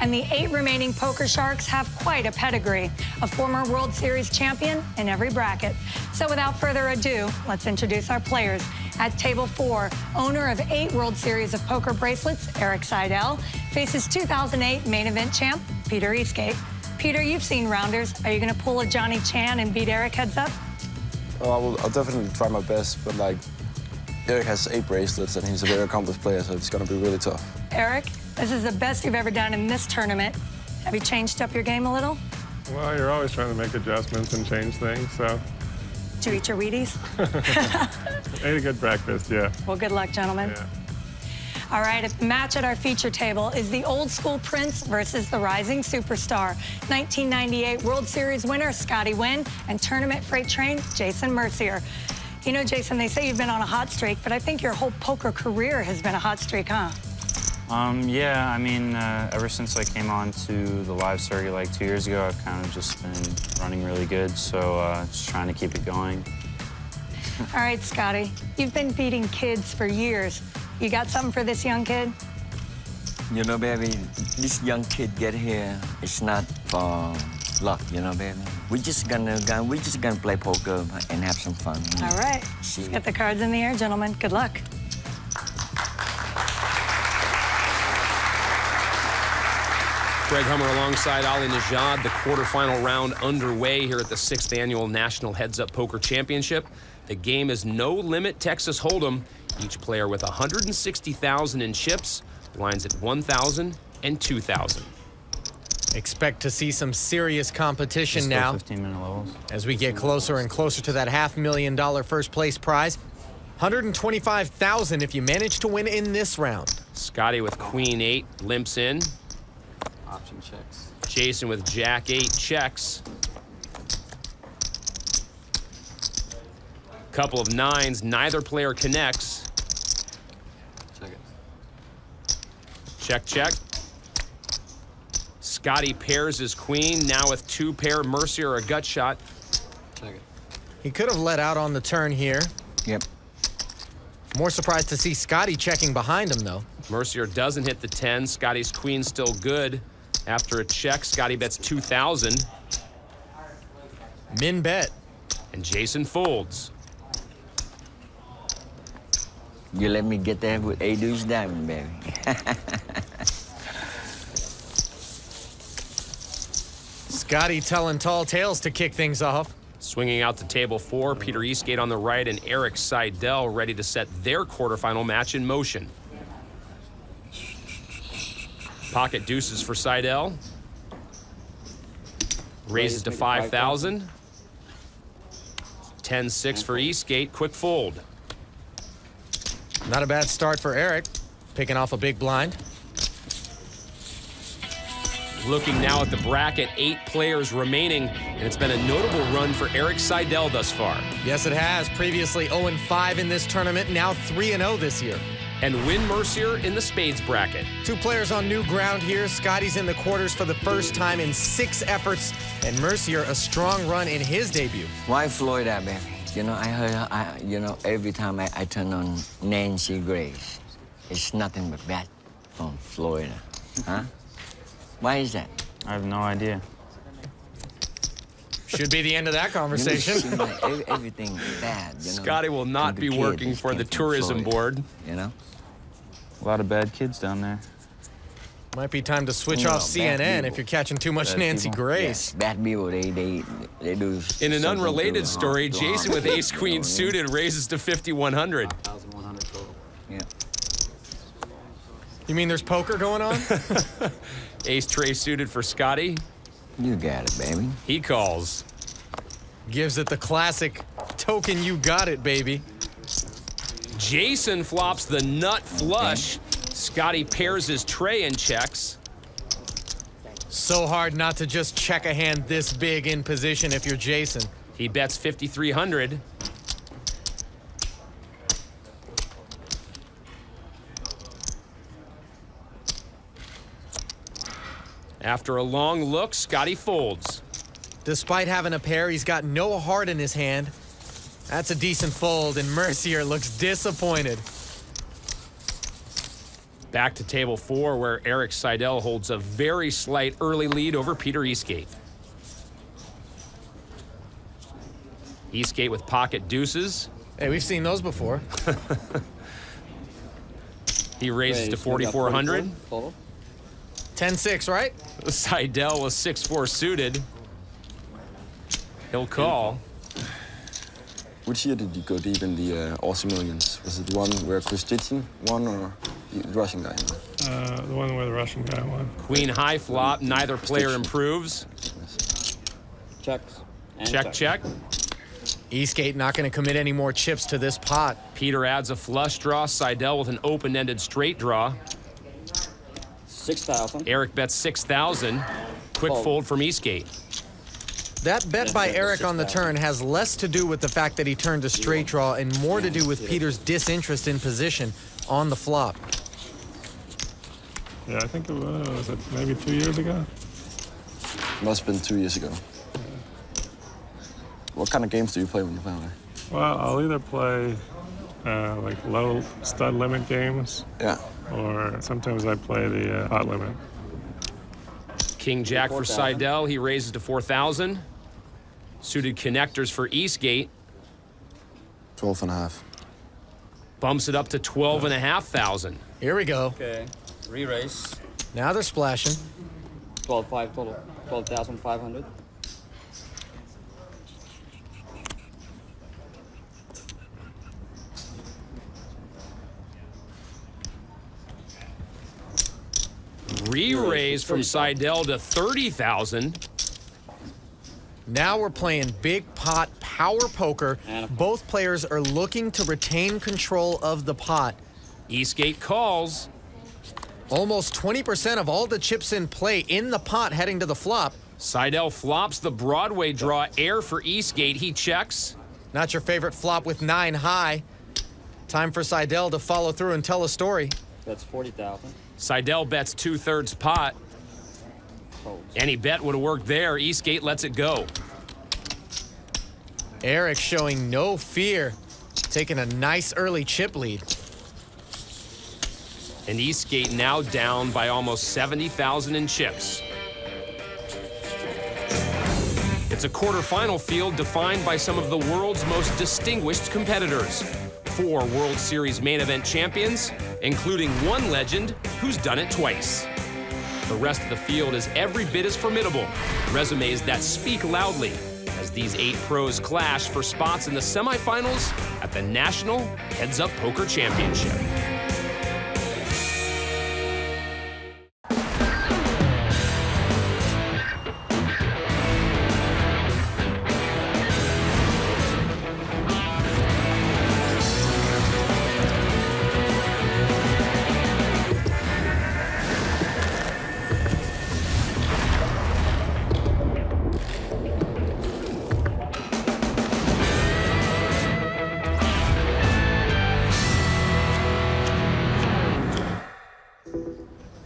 And the 8 remaining poker sharks have quite a pedigree, a former World Series champion in every bracket. So without further ado, let's introduce our players. At table 4, owner of 8 World Series of poker bracelets, Erik Seidel, faces 2008 main event champ, Peter Eastgate. Peter, you've seen rounders. Are you going to pull a Johnny Chan and beat Erik heads up? Oh, I'll definitely try my best, but like, Erik has 8 bracelets and he's a very accomplished player, so it's going to be really tough. Erik, this is the best you've ever done in this tournament. Have you changed up your game a little? Well, you're always trying to make adjustments and change things, so. Did you eat your Wheaties? Ate a good breakfast, yeah. Well, good luck, gentlemen. Yeah. All right, the match at our feature table is the old school Prince versus the rising superstar. 1998 World Series winner, Scotty Nguyen, and tournament freight train, Jason Mercier. You know, Jason, they say you've been on a hot streak, but I think your whole poker career has been a hot streak, huh? Yeah, I mean, ever since I came on to the live circuit like 2 years ago, I've kind of just been running really good, so just trying to keep it going. All right, Scotty, you've been beating kids for years. You got something for this young kid? You know, baby, this young kid get here, it's not for luck, you know, baby. We're just gonna play poker and have some fun. All right, let's get the cards in the air, gentlemen. Good luck. Greg Hummer alongside Ali Najad, the quarterfinal round underway here at the 6th Annual National Heads Up Poker Championship. The game is No Limit Texas Hold'em. Each player with 160,000 in chips, blinds at 1,000 and 2,000. Expect to see some serious competition now 15-minute levels. as we get closer and closer to that $500,000 first place prize. 125,000 if you manage to win in this round. Scotty with Queen 8 limps in. Option checks. Jason with Jack 8 checks. Couple of 9s, neither player connects. Check it. Check, check. Scotty pairs his queen, now with 2 pair, Mercier a gut shot. Check it. He could have let out on the turn here. Yep. More surprised to see Scotty checking behind him, though. Mercier doesn't hit the 10. Scotty's queen still good. After a check, Scotty bets 2,000. Min bet. And Jason folds. You let me get there with a deuce diamond, baby. Scotty telling tall tales to kick things off. Swinging out to table 4, Peter Eastgate on the right and Erik Seidel ready to set their quarterfinal match in motion. Pocket deuces for Seidel. Raises to 5,000. 10-6 for Eastgate, quick fold. Not a bad start for Erik, picking off a big blind. Looking now at the bracket, 8 players remaining, and it's been a notable run for Erik Seidel thus far. Yes, it has. Previously 0-5 in this tournament, now 3-0 this year. And Win Mercier in the spades bracket. 2 players on new ground here. Scotty's in the quarters for the first time in 6 efforts, and Mercier a strong run in his debut. Why Florida, baby? You know, I heard, you know, every time I turn on Nancy Grace, it's nothing but bad from Florida, huh? Why is that? I have no idea. Should be the end of that conversation. You know, everything bad, you know. Scotty will not be working for the tourism board. You know? A lot of bad kids down there. Might be time to switch off CNN if you're catching too much Nancy Grace. Yeah, bad people, they do. In an unrelated story, Jason with ace-queen suited raises to 5,100. 5,100 total. Yeah. You mean there's poker going on? Ace-tray suited for Scotty. You got it, baby. He calls. Gives it the classic token you got it, baby. Jason flops the nut flush. Scotty pairs his tray and checks. So hard not to just check a hand this big in position if you're Jason. He bets 5,300. After a long look, Scotty folds. Despite having a pair, he's got no heart in his hand. That's a decent fold, and Mercier looks disappointed. Back to table 4, where Erik Seidel holds a very slight early lead over Peter Eastgate. Eastgate with pocket deuces. Hey, we've seen those before. He raises to 4,400. 10-6, right? Seidel with 6-4 suited. He'll call. Which year did you go deep in the Aussie Millions? Was it the one where Christian won or the Russian guy? The one where the Russian guy won. Queen high flop. Neither player improves. Checks. And Check, check. Eastgate not going to commit any more chips to this pot. Peter adds a flush draw. Seidel with an open-ended straight draw. 6,000. Erik bets 6,000. Quick fold from Eastgate. That bet by Erik on the turn has less to do with the fact that he turned a straight draw and more to do with Peter's disinterest in position on the flop. Yeah, I think it was it maybe 2 years ago? Must have been 2 years ago. What kind of games do you play when you play there? Well, I'll either play like low stud limit games, Yeah. or sometimes I play the pot limit. King Jack for Seidel. He raises to 4,000. Suited connectors for Eastgate. 12.5. Bumps it up to 12,500. Here we go. Okay. Re-raise. Now they're splashing. 12,500 total. 12,500. Re-raise from Seidel to 30,000. Now we're playing big pot power poker. Both players are looking to retain control of the pot. Eastgate calls. Almost 20% of all the chips in play in the pot heading to the flop. Seidel flops the Broadway draw air for Eastgate. He checks. Not your favorite flop with 9 high. Time for Seidel to follow through and tell a story. That's 40,000. Seidel bets 2/3 pot. Any bet would have worked there. Eastgate lets it go. Erik showing no fear, taking a nice early chip lead. And Eastgate now down by almost 70,000 in chips. It's a quarterfinal field defined by some of the world's most distinguished competitors. 4 World Series main event champions, including one legend who's done it twice. The rest of the field is every bit as formidable. Resumes that speak loudly as these 8 pros clash for spots in the semifinals at the National Heads Up Poker Championship.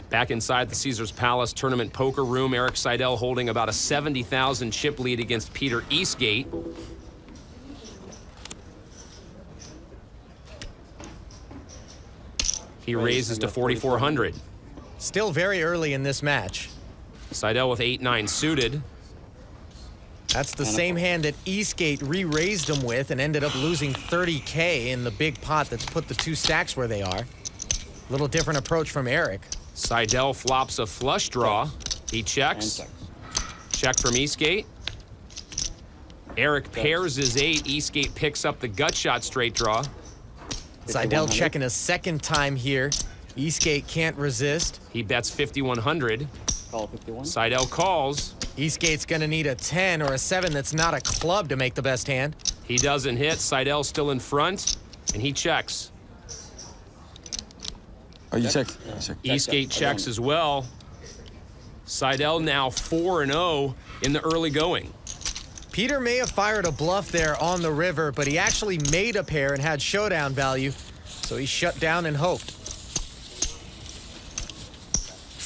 Back inside the Caesars Palace tournament poker room, Erik Seidel holding about a 70,000 chip lead against Peter Eastgate. He raises to 4,400. Still very early in this match. Seidel with 8-9 suited. That's the same hand that Eastgate re-raised him with and ended up losing 30K in the big pot that's put the 2 stacks where they are. Little different approach from Erik. Seidel flops a flush draw. He checks. Check from Eastgate. Erik pairs his 8. Eastgate picks up the gut shot straight draw. Seidel checking a second time here. Eastgate can't resist. He bets 5,100. Call 51. Seidel calls. Eastgate's gonna need a 10 or a 7 that's not a club to make the best hand. He doesn't hit. Seidel still in front, and he checks. Oh, you checked? Eastgate checks as well. Seidel now 4-0 in the early going. Peter may have fired a bluff there on the river, but he actually made a pair and had showdown value, so he shut down and hoped.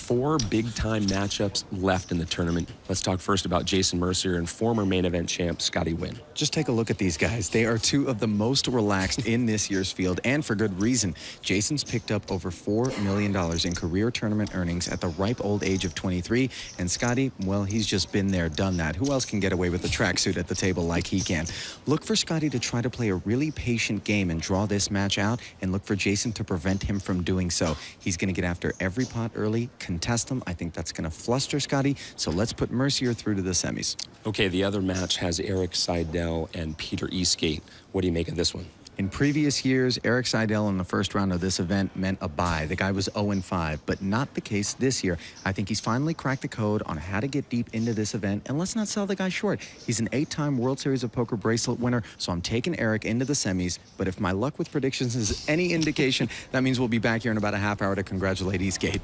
4 big-time matchups left in the tournament. Let's talk first about Jason Mercier and former main event champ Scotty Wynn. Just take a look at these guys. They are two of the most relaxed in this year's field, and for good reason. Jason's picked up over $4 million in career tournament earnings at the ripe old age of 23, and Scotty, well, he's just been there, done that. Who else can get away with a tracksuit at the table like he can? Look for Scotty to try to play a really patient game and draw this match out, and look for Jason to prevent him from doing so. He's going to get after every pot early, contest them. I think that's going to fluster Scotty, so let's put Mercier through to the semis. Okay, the other match has Eric Seidel and Peter Eastgate. What do you make of this one? In previous years, Eric Seidel in the first round of this event meant a bye. The guy was 0-5, but not the case this year. I think he's finally cracked the code on how to get deep into this event, and let's not sell the guy short. He's an 8-time World Series of Poker bracelet winner, so I'm taking Eric into the semis, but if my luck with predictions is any indication, that means we'll be back here in about a half hour to congratulate Eastgate.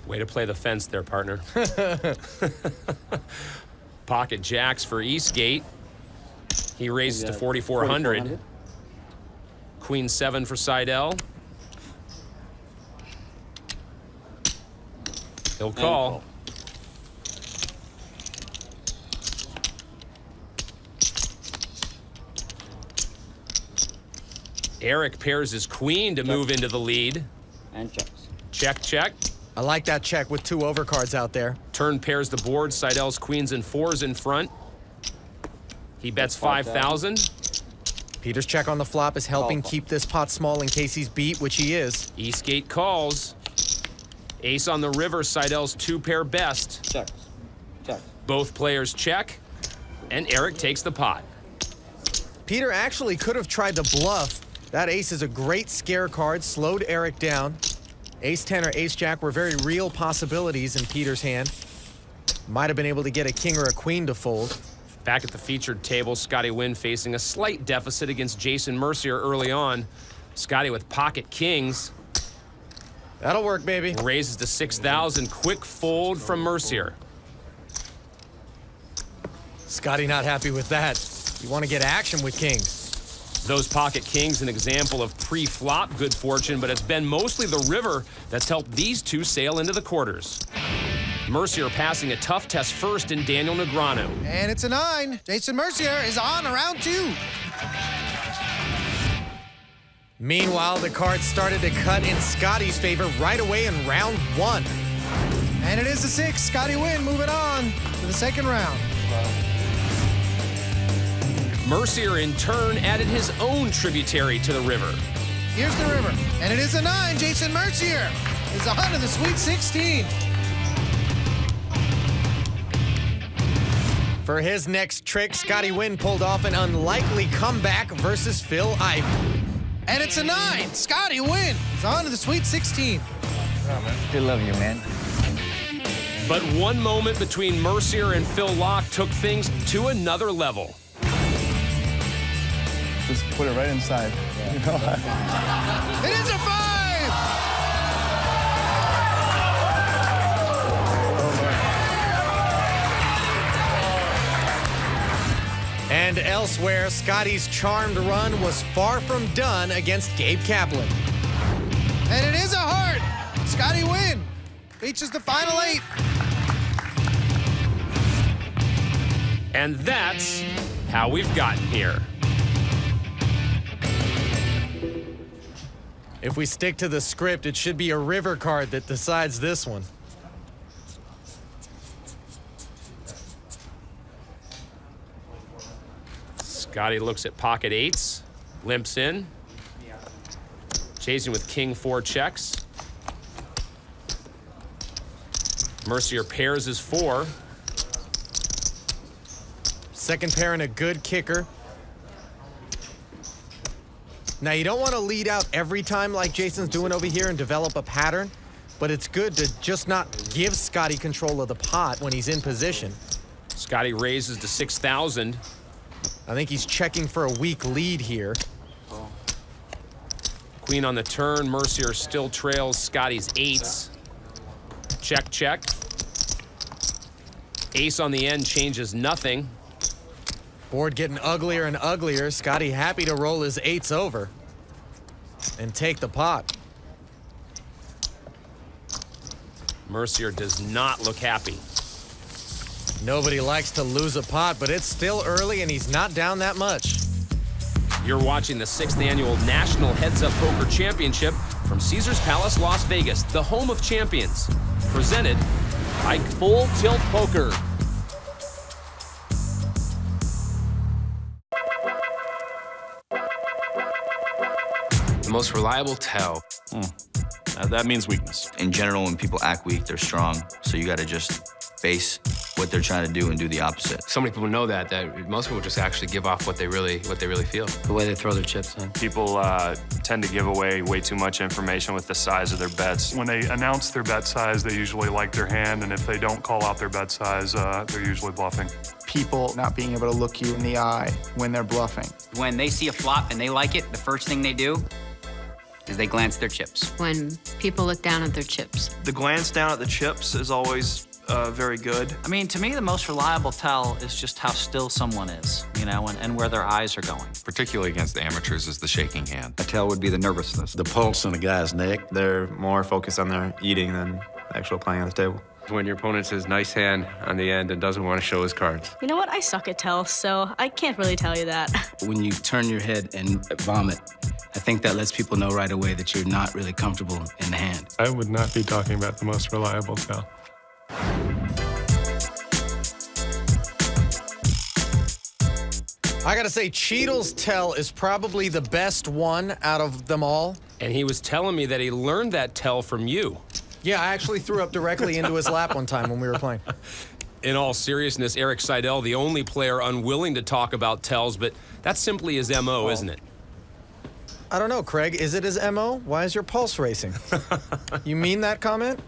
Way to play the fence there, partner. Pocket jacks for Eastgate. He raises to 4,400. Queen 7 for Seidel. He'll call. Eric pairs his queen to move into the lead. And checks. Check, check. I like that check with 2 overcards out there. Turn pairs the board. Seidel's queens and 4s in front. He bets 5,000. Peter's check on the flop is helping Call. keep this pot small in case he's beat, which he is. Eastgate calls. Ace on the river. Seidel's 2-pair best. Checks. Checks. Both players check, and Eric takes the pot. Peter actually could have tried to bluff. That ace is a great scare card, slowed Eric down. Ace-10 or ace-jack were very real possibilities in Peter's hand. Might have been able to get a king or a queen to fold. Back at the featured table, Scotty Wynn facing a slight deficit against Jason Mercier early on. Scotty with pocket kings. That'll work, baby. Raises to 6,000. Quick fold from Mercier. Scotty not happy with that. You want to get action with kings. Those pocket kings, an example of pre-flop good fortune, but it's been mostly the river that's helped these two sail into the quarters. Mercier passing a tough test first in Daniel Negreanu. And it's a 9. Jason Mercier is on round 2. Meanwhile, the cards started to cut in Scotty's favor right away in round 1. And it is a 6. Scotty Wynn moving on to the second round. Mercier, in turn, added his own tributary to the river. Here's the river. And it is a 9. Jason Mercier is on to the Sweet 16. For his next trick, Scotty Wynn pulled off an unlikely comeback versus Phil Ivey. And it's a 9. Scotty Wynn is on to the Sweet 16. Still love you, man. But one moment between Mercier and Phil Locke took things to another level. Just put it right inside. It is a 5. And elsewhere, Scotty's charmed run was far from done against Gabe Kaplan. And it is a heart. Scotty Wynn reaches the final 8. And that's how we've gotten here. If we stick to the script, it should be a river card that decides this one. Scotty looks at pocket 8s, limps in. Chasing with king 4 checks. Mercier pairs his 4. Second pair and a good kicker. Now, you don't want to lead out every time like Jason's doing over here and develop a pattern, but it's good to just not give Scotty control of the pot when he's in position. Scotty raises to 6,000. I think he's checking for a weak lead here. Queen on the turn. Mercier still trails Scotty's 8s. Check, check. Ace on the end changes nothing. Board getting uglier and uglier. Scotty happy to roll his 8s over and take the pot. Mercier does not look happy. Nobody likes to lose a pot, but it's still early and he's not down that much. You're watching the 6th annual National Heads Up Poker Championship from Caesars Palace, Las Vegas, the home of champions. Presented by Full Tilt Poker. The most reliable tell. That means weakness. In general, when people act weak, they're strong. So you got to just face what they're trying to do and do the opposite. So many people know that most people just actually give off what they really feel. The way they throw their chips in. People tend to give away way too much information with the size of their bets. When they announce their bet size, they usually like their hand, and if they don't call out their bet size, they're usually bluffing. People not being able to look you in the eye when they're bluffing. When they see a flop and they like it, the first thing they do is they glance their chips. When people look down at their chips. The glance down at the chips is always very good. I mean, to me, the most reliable tell is just how still someone is, you know, and where their eyes are going. Particularly against the amateurs is the shaking hand. A tell would be the nervousness. The pulse in a guy's neck. They're more focused on their eating than actual playing on the table. When your opponent says nice hand on the end and doesn't want to show his cards. You know what? I suck at tell, so I can't really tell you that. When you turn your head and vomit, I think that lets people know right away that you're not really comfortable in the hand. I would not be talking about the most reliable tell. I gotta say, Cheadle's tell is probably the best one out of them all. And he was telling me that he learned that tell from you. Yeah, I actually threw up directly into his lap one time when we were playing. In all seriousness, Eric Seidel, the only player unwilling to talk about tells, but that's simply his MO, isn't it? I don't know, Craig. Is it his MO? Why is your pulse racing? You mean that comment?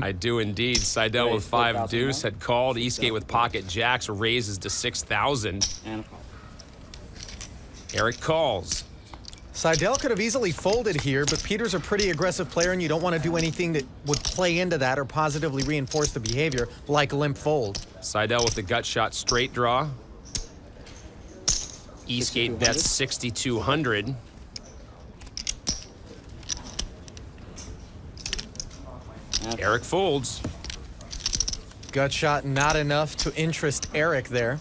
I do indeed. Seidel with 5 deuce had called. Eastgate with pocket jacks raises to 6,000. Eric calls. Seidel could have easily folded here, but Peter's a pretty aggressive player, and you don't want to do anything that would play into that or positively reinforce the behavior, like limp fold. Seidel with the gut shot straight draw. Eastgate bets 6,200. Eric folds. Gut shot not enough to interest Eric there.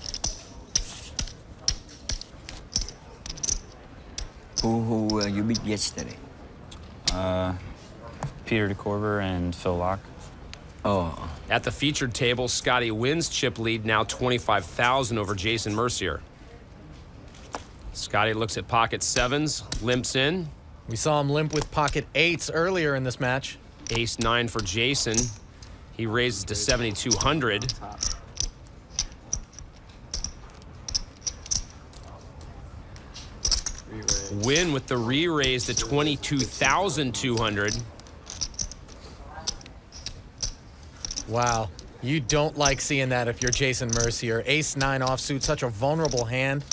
Who you beat yesterday? Peter DeCorver and Phil Locke. Oh. At the featured table, Scotty wins chip lead, now 25,000 over Jason Mercier. Scotty looks at pocket sevens, limps in. We saw him limp with pocket eights earlier in this match. Ace-9 for Jason. He raises to 7,200. Win with the re-raise to 22,200. Wow. You don't like seeing that if you're Jason Mercier. Ace-9 offsuit, such a vulnerable hand.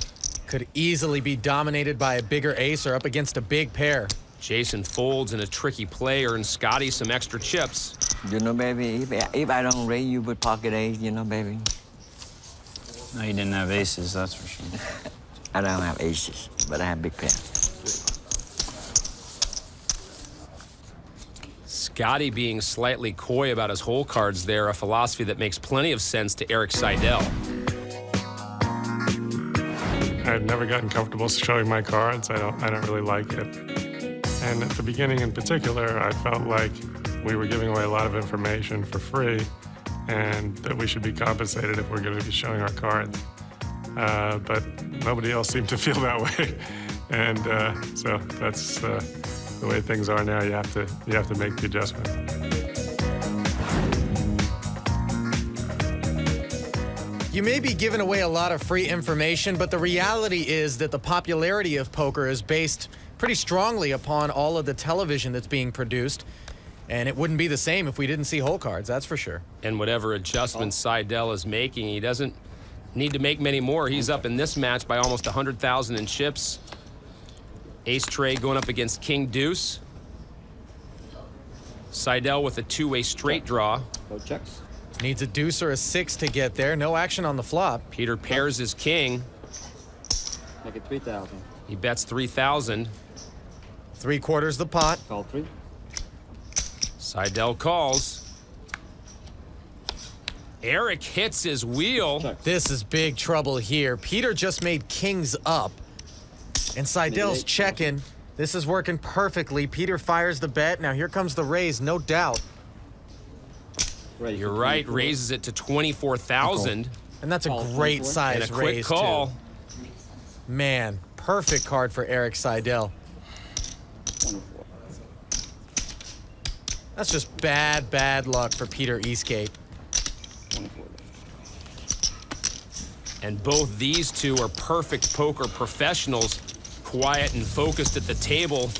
Could easily be dominated by a bigger ace or up against a big pair. Jason folds in a tricky play, earns Scotty some extra chips. You know, baby, if I don't raise you with pocket ace, you know, baby. No, you didn't have aces, that's for sure. I don't have aces, but I have big pair. Scotty being slightly coy about his hole cards there, a philosophy that makes plenty of sense to Eric Seidel. I've never gotten comfortable showing my cards. I don't really like it. And at the beginning in particular, I felt like we were giving away a lot of information for free and that we should be compensated if we're going to be showing our cards. But nobody else seemed to feel that way. And so that's the way things are now. You have to make the adjustment. You may be giving away a lot of free information, but the reality is that the popularity of poker is based pretty strongly upon all of the television that's being produced. And it wouldn't be the same if we didn't see hole cards, that's for sure. And whatever adjustments Seidel is making, he doesn't need to make many more. He's up in this match by almost 100,000 in chips. Ace tray going up against king deuce. Seidel with a two-way straight draw. No checks. Needs a deuce or a 6 to get there. No action on the flop. Peter pairs his king. Make it 3,000. He bets 3,000. 3/4 the pot. Call 3. Seidel calls. Eric hits his wheel. This is big trouble here. Peter just made kings up. And Seidel's checking. This is working perfectly. Peter fires the bet. Now here comes the raise, no doubt. You're right, raises it to 24,000. And that's a great size and a quick raise, call. too. Man, perfect card for Eric Seidel. That's just bad luck for Peter Eastgate. And both these two are perfect poker professionals, quiet and focused at the table.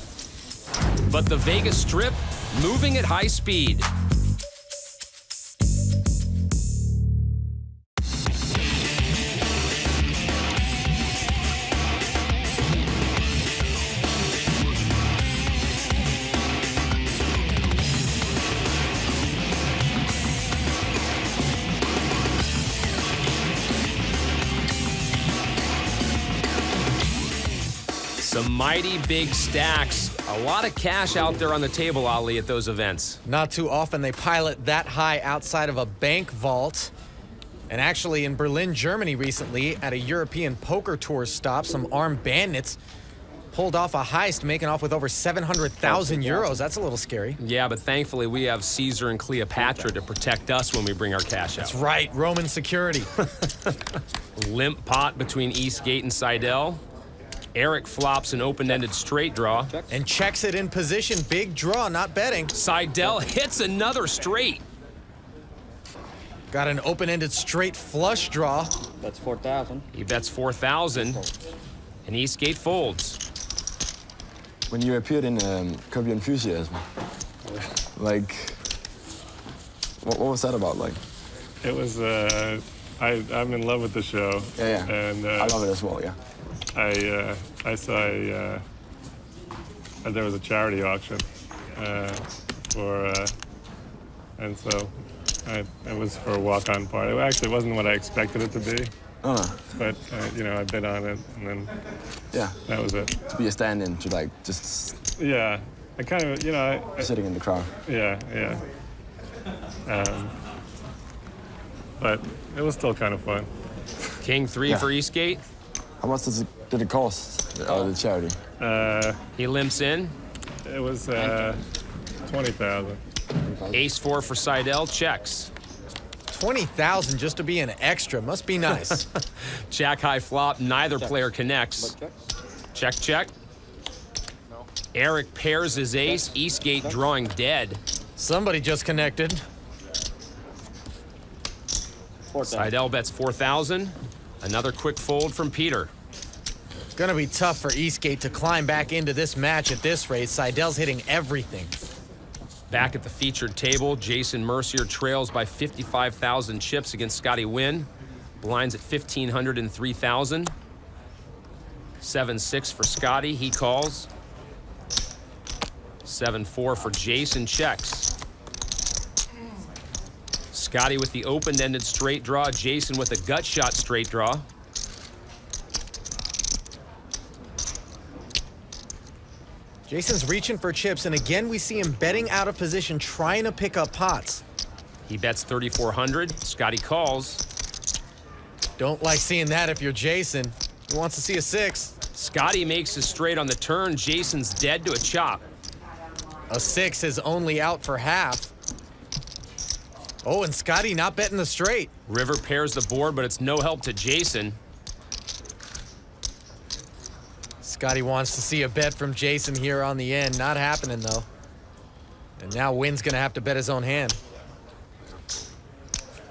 But the Vegas Strip moving at high speed. Some mighty big stacks. A lot of cash out there on the table, Ali, at those events. Not too often they pilot that high outside of a bank vault. And actually in Berlin, Germany recently, at a European poker tour stop, some armed bandits pulled off a heist, making off with over 700,000 euros. That's a little scary. Yeah, but thankfully we have Caesar and Cleopatra to protect us when we bring our cash out. That's right, Roman security. Limp pot between Eastgate and Seidel. Eric flops an open-ended straight draw. And checks it in position. Big draw, not betting. Seidel hits another straight. Got an open-ended straight flush draw. That's 4,000. He bets 4,000. And Eastgate folds. When you appeared in Curb Your Enthusiasm, like, what was that about, like? It was, I'm in love with the show. Yeah. And I love it as well, yeah. I saw there was a charity auction and so it was for a walk-on part. It actually wasn't what I expected it to be. But you know, I bid on it, and then that was it. To be a stand-in, to like just I kind of sitting in the crowd. Yeah. But it was still kind of fun. King 3 for Eastgate. How much did it cost, the charity? He limps in. It was 20,000. Ace 4 for Seidel, checks. 20,000 just to be an extra, must be nice. Jack high flop, neither player connects. Check. Eric pairs his ace, Eastgate drawing dead. Somebody just connected. Seidel bets 4,000. Another quick fold from Peter. Gonna be tough for Eastgate to climb back into this match at this rate. Seidel's hitting everything. Back at the featured table, Jason Mercier trails by 55,000 chips against Scotty Wynn. Blinds at 1,500 and 3,000. 7-6 for Scotty, he calls. 7-4 for Jason, checks. Scotty with the open-ended straight draw, Jason with a gut shot straight draw. Jason's reaching for chips, and again we see him betting out of position, trying to pick up pots. He bets 3,400. Scotty calls. Don't like seeing that if you're Jason. He wants to see a 6. Scotty makes his straight on the turn. Jason's dead to a chop. A 6 is only out for half. Oh, and Scotty not betting the straight. River pairs the board, but it's no help to Jason. Scotty wants to see a bet from Jason here on the end. Not happening, though. And now Wynn's going to have to bet his own hand.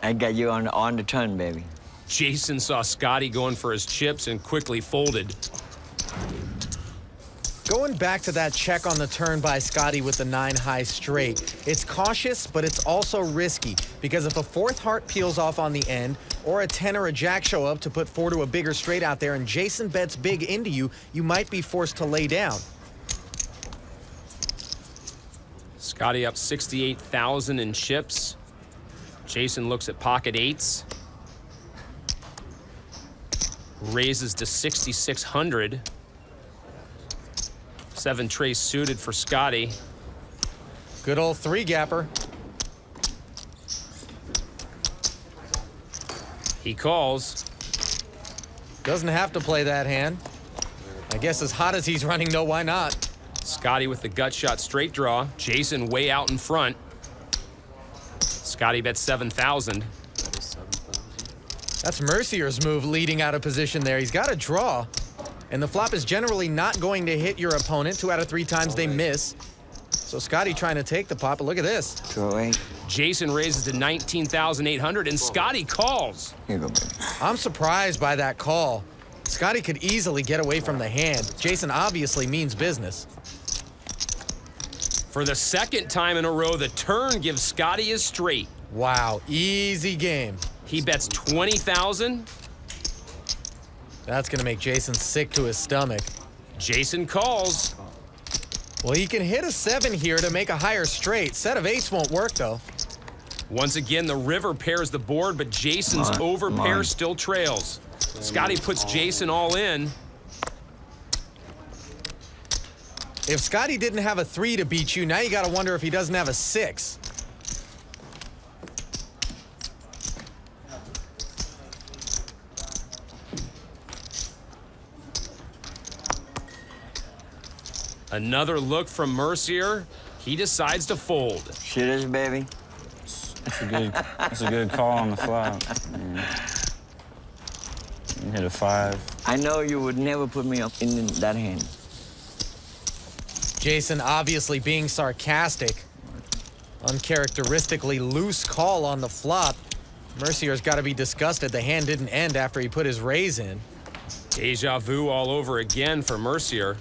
I got you on the turn, baby. Jason saw Scotty going for his chips and quickly folded. Going back to that check on the turn by Scotty with the 9 high straight, it's cautious, but it's also risky, because if a 4th heart peels off on the end, or a 10 or a jack show up to put 4 to a bigger straight out there, and Jason bets big into you, you might be forced to lay down. Scotty up 68,000 in chips. Jason looks at pocket 8s. Raises to 6,600. 7 trace suited for Scotty. Good old 3-gapper. He calls. Doesn't have to play that hand. I guess as hot as he's running, no, why not? Scotty with the gut shot straight draw. Jason way out in front. Scotty bets 7,000. That's Mercier's move leading out of position there. He's got a draw, and the flop is generally not going to hit your opponent. 2 out of 3 times they miss. So Scotty trying to take the pot, but look at this. 208. Jason raises to 19,800, and Scotty calls. Here you go, baby. I'm surprised by that call. Scotty could easily get away from the hand. Jason obviously means business. For the second time in a row, the turn gives Scotty his straight. Wow, easy game. He bets 20,000. That's gonna make Jason sick to his stomach. Jason calls. Well, he can hit a 7 here to make a higher straight. Set of 8s won't work, though. Once again, the river pairs the board, but Jason's over pair still trails. Scotty puts Jason all in. If Scotty didn't have a 3 to beat you, now you gotta wonder if he doesn't have a 6. Another look from Mercier. He decides to fold. See this, baby? That's a good call on the flop. You hit a 5. I know you would never put me up in that hand. Jason obviously being sarcastic. Uncharacteristically loose call on the flop. Mercier's got to be disgusted the hand didn't end after he put his raise in. Deja vu all over again for Mercier.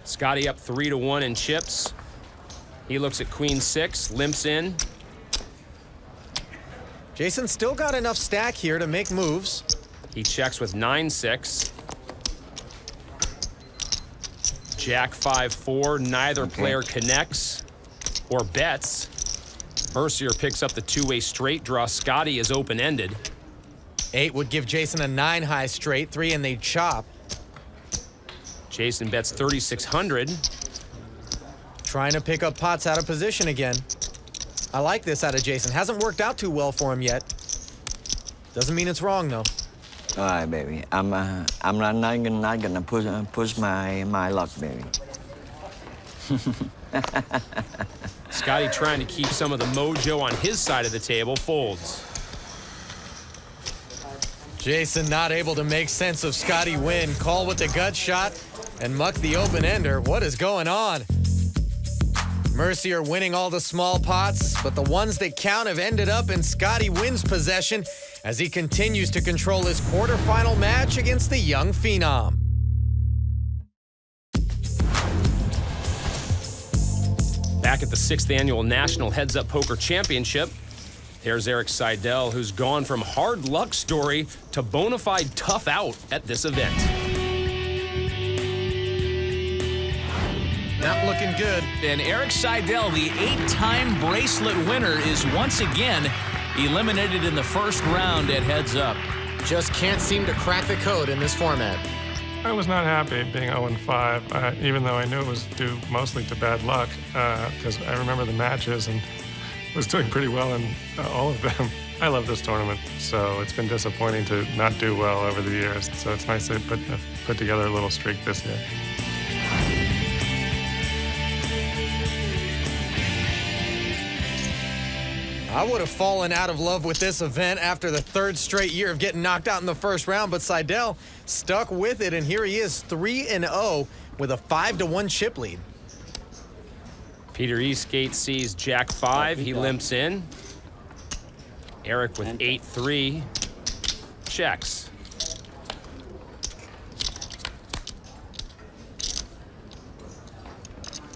Scotty up 3-1 in chips. He looks at queen 6, limps in. Jason still got enough stack here to make moves. He checks with 9-6. Jack 5-4, neither player connects or bets. Mercier picks up the 2-way straight draw. Scotty is open-ended. 8 would give Jason a 9 high straight, 3 and they chop. Jason bets 3,600. Trying to pick up pots out of position again. I like this out of Jason. Hasn't worked out too well for him yet. Doesn't mean it's wrong though. All right, baby. I'm not gonna push my luck, baby. Scotty trying to keep some of the mojo on his side of the table, folds. Jason not able to make sense of Scotty win. Call with the gut shot and muck the open-ender. What is going on? Mercier winning all the small pots, but the ones that count have ended up in Scotty Wynn's possession as he continues to control his quarterfinal match against the young phenom. Back at the 6th Annual National Heads Up Poker Championship, there's Erik Seidel, who's gone from hard luck story to bona fide tough out at this event. Not looking good. And Erik Seidel, the 8-time bracelet winner, is once again eliminated in the first round at Heads Up. Just can't seem to crack the code in this format. I was not happy being 0-5, even though I knew it was due mostly to bad luck, because I remember the matches and was doing pretty well in all of them. I love this tournament, so it's been disappointing to not do well over the years. So it's nice to put together a little streak this year. I would have fallen out of love with this event after the 3rd straight year of getting knocked out in the first round, but Seidel stuck with it, and here he is 3-0 with a 5-1 chip lead. Peter Eastgate sees Jack 5. He limps in. Erik with 8-3 checks.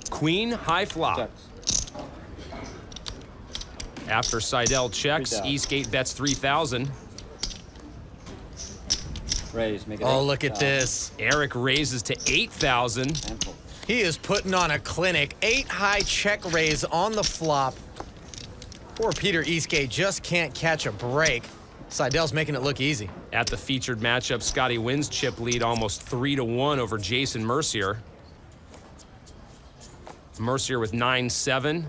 Queen high flop. After Seidel checks, Eastgate bets 3,000. Raise, make it oh, look at this. Erik raises to 8,000. He is putting on a clinic. 8 high check raise on the flop. Poor Peter Eastgate just can't catch a break. Seidel's making it look easy. At the featured matchup, Scotty Wynn's chip lead almost 3-1 over Jason Mercier. Mercier with 9-7.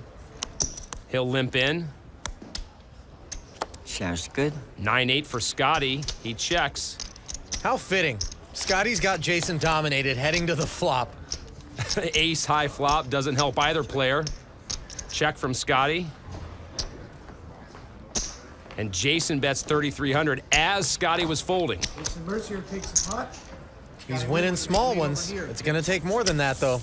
He'll limp in. Sounds good. 9-8 for Scotty. He checks. How fitting. Scotty's got Jason dominated heading to the flop. Ace high flop doesn't help either player. Check from Scotty. And Jason bets 3,300 as Scotty was folding. Jason Mercier takes a pot. He's winning small ones. It's going to take more than that, though.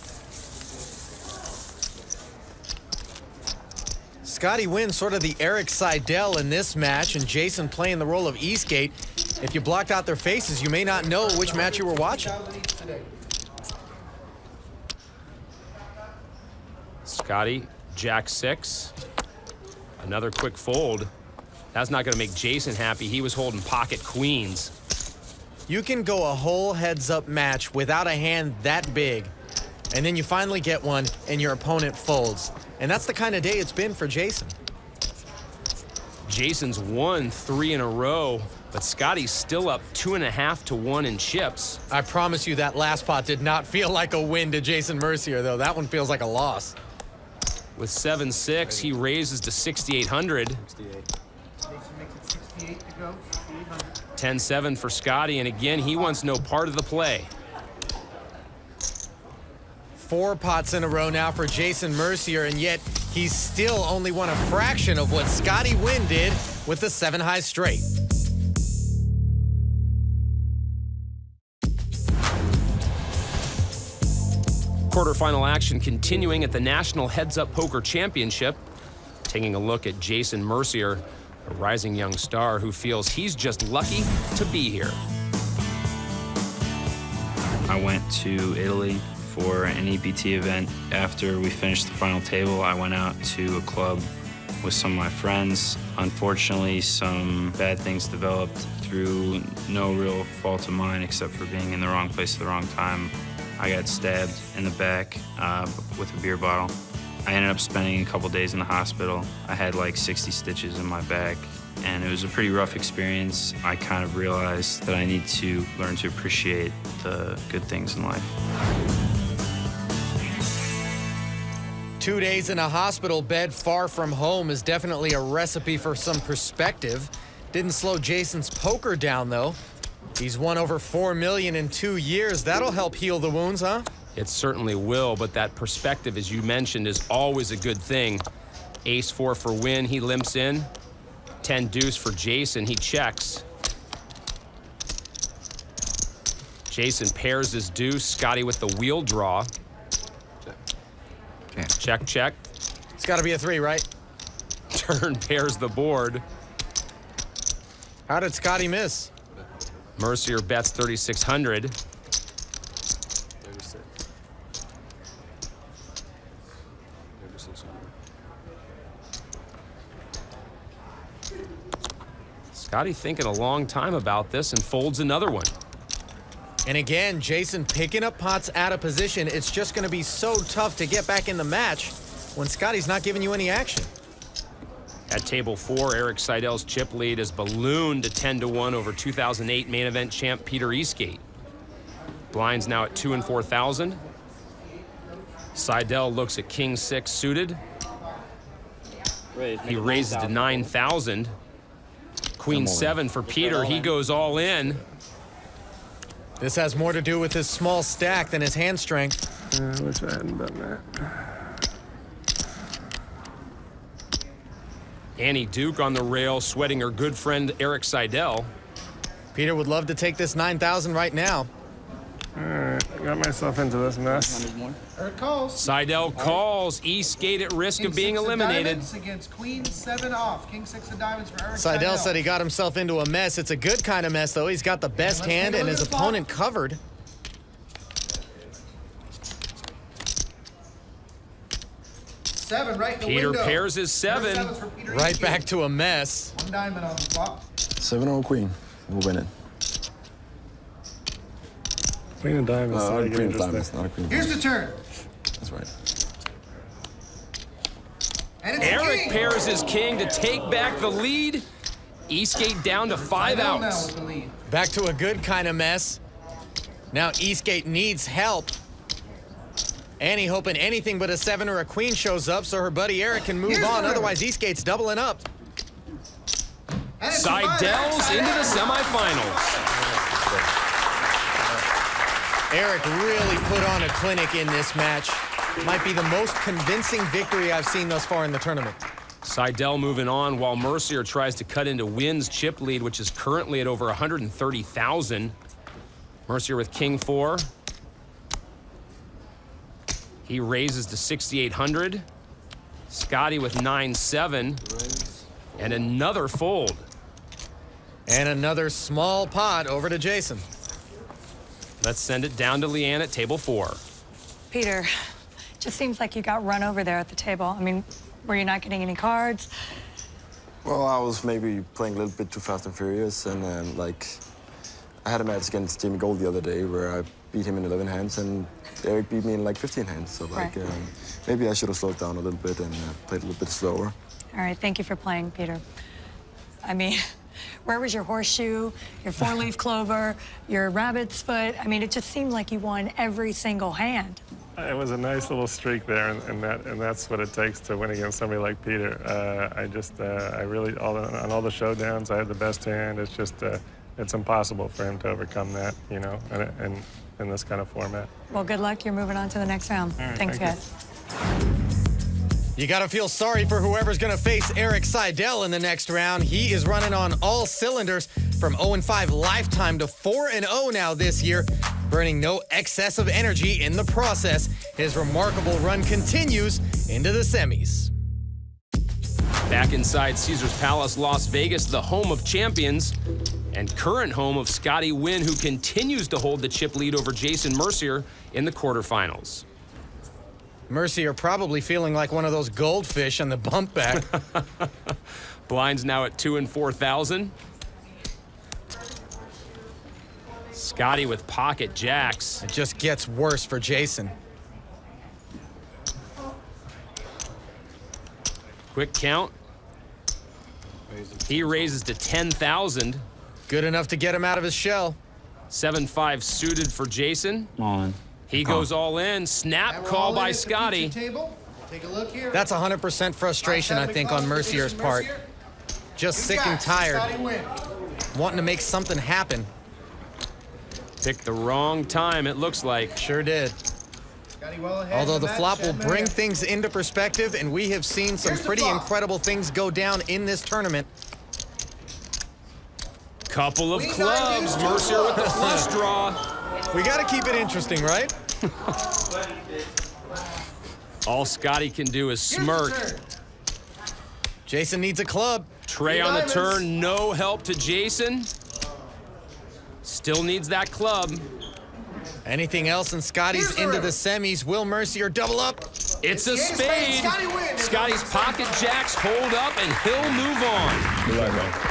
Scotty wins sort of the Eric Seidel in this match, and Jason playing the role of Eastgate. If you blocked out their faces, you may not know which match you were watching. Scotty, Jack 6. Another quick fold. That's not going to make Jason happy. He was holding pocket queens. You can go a whole heads-up match without a hand that big, and then you finally get one, and your opponent folds. And that's the kind of day it's been for Jason. Jason's won 3 in a row, but Scotty's still up 2.5 to 1 in chips. I promise you that last pot did not feel like a win to Jason Mercier, though. That one feels like a loss. With 7-6, he raises to 6,800. 68 to go. 10-7 for Scotty, and again, he wants no part of the play. 4 pots in a row now for Jason Mercier, and yet he's still only won a fraction of what Scotty Wynn did with the 7-high straight. Quarterfinal action continuing at the National Heads Up Poker Championship. Taking a look at Jason Mercier, a rising young star who feels he's just lucky to be here. I went to Italy for an EPT event. After we finished the final table, I went out to a club with some of my friends. Unfortunately, some bad things developed through no real fault of mine except for being in the wrong place at the wrong time. I got stabbed in the back with a beer bottle. I ended up spending a couple days in the hospital. I had like 60 stitches in my back, and it was a pretty rough experience. I kind of realized that I need to learn to appreciate the good things in life. 2 days in a hospital bed far from home is definitely a recipe for some perspective. Didn't slow Jason's poker down, though. He's won over $4 million in 2 years. That'll help heal the wounds, huh? It certainly will, but that perspective, as you mentioned, is always a good thing. Ace-4 for Wynn, he limps in. 10 deuce for Jason, he checks. Jason pairs his deuce, Scotty with the wheel draw. Check, check. It's got to be a 3, right? Turn pairs the board. How did Scotty miss? Mercier bets 3,600. 36. Scotty thinking a long time about this and folds another one. And again, Jason picking up pots out of position. It's just going to be so tough to get back in the match when Scotty's not giving you any action. At table 4, Eric Seidel's chip lead is ballooned to 10-1 over 2008 main event champ Peter Eastgate. Blinds now at 2 and 4,000. Seidel looks at King 6 suited. He raises to 9,000. Queen 7 for Peter. He goes all in. This has more to do with his small stack than his hand strength. I wish I hadn't done that. Annie Duke on the rail, sweating her good friend Eric Seidel. Peter would love to take this 9,000 right now. All right, I got myself into this mess. Eric calls. Seidel calls. Eastgate at risk of being eliminated. Against Queen 7 off. King 6 of diamonds for Eric Seidel said he got himself into a mess. It's a good kind of mess, though. He's got the best hand and his opponent covered. Seven right in the Peter window. pairs his 7. Right back to a mess. 1 diamond on the flop. 7 or queen. We'll win it. Queen of diamonds. Queen of diamonds, not a queen of Here's diamonds. the turn. That's right. And it's Eric king. pairs his king to take back the lead. Eastgate down to 5 outs. Back to a good kind of mess. Now Eastgate needs help. Annie hoping anything but a 7 or a queen shows up so her buddy Eric can move on. Otherwise, Eastgate's doubling up. Seidel's into the semifinals. Eric really put on a clinic in this match. Might be the most convincing victory I've seen thus far in the tournament. Seidel moving on while Mercier tries to cut into Wynn's chip lead, which is currently at over 130,000. Mercier with king 4. He raises to 6,800. Scotty with 9-7. And another fold. And another small pot over to Jason. Let's send it down to Leanne at table 4. Peter, just seems like you got run over there at the table. I mean, were you not getting any cards? Well, I was maybe playing a little bit too fast and furious, and I had a match against Jamie Gold the other day where I beat him in 11 hands, and Eric beat me in like 15 hands. So maybe I should have slowed down a little bit and played a little bit slower. All right, thank you for playing, Peter. I mean, where was your horseshoe, your four-leaf clover, your rabbit's foot? I mean, it just seemed like you won every single hand. It was a nice little streak there, and that's what it takes to win against somebody like Peter. I really, on all the showdowns, I had the best hand. It's just, it's impossible for him to overcome that, you know, in this kind of format. Well, good luck. You're moving on to the next round. All right, Thanks, thank guys. You gotta feel sorry for whoever's gonna face Eric Seidel in the next round. He is running on all cylinders from 0-5 lifetime to 4-0 now this year, burning no excessive energy in the process. His remarkable run continues into the semis. Back inside Caesars Palace, Las Vegas, the home of champions and current home of Scotty Wynn, who continues to hold the chip lead over Jason Mercier in the quarterfinals. Mercier probably feeling like one of those goldfish on the bump back. Blinds now at 2 and 4,000. Scotty with pocket jacks. It just gets worse for Jason. Quick count. He raises to 10,000. Good enough to get him out of his shell. 7-5 suited for Jason. On. He goes all in. Snap call by Scotty. Take a look here. That's 100% frustration, I think, on Mercier's part. Just sick and tired. Wanting to make something happen. Picked the wrong time, it looks like. Sure did. Although the flop will bring things into perspective, and we have seen some pretty incredible things go down in this tournament. Couple of clubs. Mercier with the flush draw. We got to keep it interesting, right? All Scotty can do is smirk. Jason needs a club. Trey on the turn, no help to Jason. Still needs that club. Anything else and Scotty's into the semis. Will Mercier double up? It's a spade. Scotty's pocket jacks hold up and he'll move on.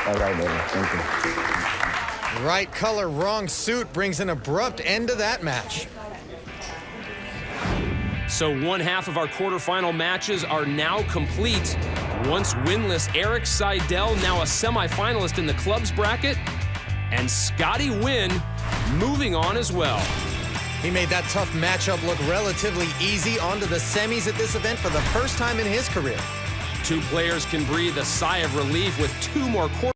All right, man. Thank you. Right color, wrong suit brings an abrupt end to that match. So one half of our quarterfinal matches are now complete. Once winless Eric Seidel, now a semifinalist in the clubs bracket, and Scotty Wynn moving on as well. He made that tough matchup look relatively easy. Onto the semis at this event for the first time in his career. Two players can breathe a sigh of relief with two more quarters.